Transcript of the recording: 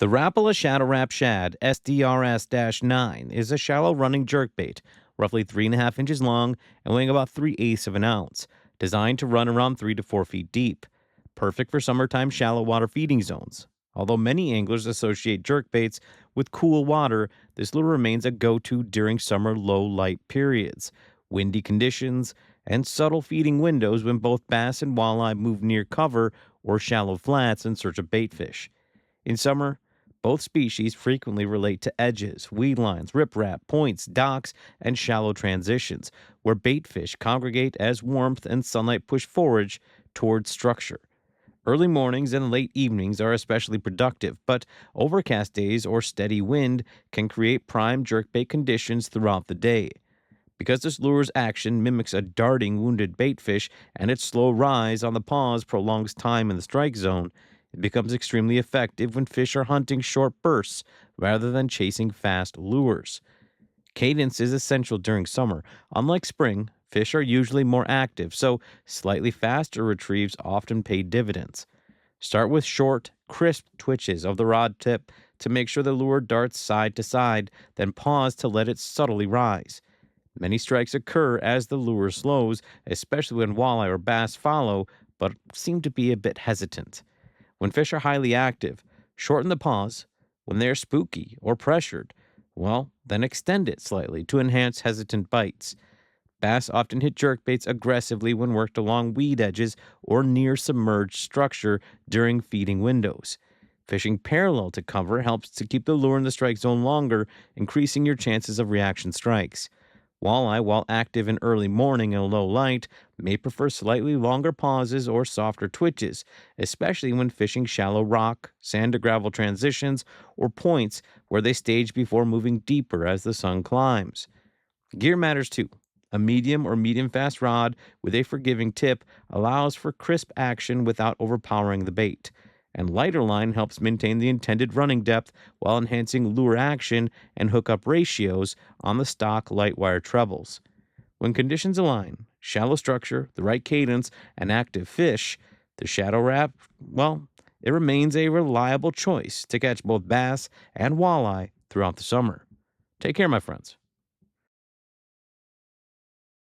The Rapala Shadow Rap Shad SDRS-9 is a shallow running jerkbait, roughly 3.5 inches long and weighing about 3/8 of an ounce, designed to run around 3 to 4 feet deep. Perfect for summertime shallow water feeding zones. Although many anglers associate jerkbaits with cool water, this lure remains a go-to during summer low light periods, windy conditions, and subtle feeding windows when both bass and walleye move near cover or shallow flats in search of baitfish. In summer, both species frequently relate to edges, weed lines, riprap, points, docks, and shallow transitions, where baitfish congregate as warmth and sunlight push forage towards structure. Early mornings and late evenings are especially productive, but overcast days or steady wind can create prime jerkbait conditions throughout the day. Because this lure's action mimics a darting wounded baitfish and its slow rise on the paws prolongs time in the strike zone, it becomes extremely effective when fish are hunting short bursts rather than chasing fast lures. Cadence is essential during summer. Unlike spring, fish are usually more active, so slightly faster retrieves often pay dividends. Start with short, crisp twitches of the rod tip to make sure the lure darts side to side, then pause to let it subtly rise. Many strikes occur as the lure slows, especially when walleye or bass follow, but seem to be a bit hesitant. When fish are highly active, shorten the pause. When they are spooky or pressured, well, then extend it slightly to enhance hesitant bites. Bass often hit jerkbaits aggressively when worked along weed edges or near submerged structure during feeding windows. Fishing parallel to cover helps to keep the lure in the strike zone longer, increasing your chances of reaction strikes. Walleye, while active in early morning and low light, may prefer slightly longer pauses or softer twitches, especially when fishing shallow rock, sand to gravel transitions, or points where they stage before moving deeper as the sun climbs. Gear matters too. A medium or medium fast rod with a forgiving tip allows for crisp action without overpowering the bait, and lighter line helps maintain the intended running depth while enhancing lure action and hookup ratios on the stock light wire trebles. When conditions align, shallow structure, the right cadence, and active fish, the Shadow Rap, well, it remains a reliable choice to catch both bass and walleye throughout the summer. Take care, my friends.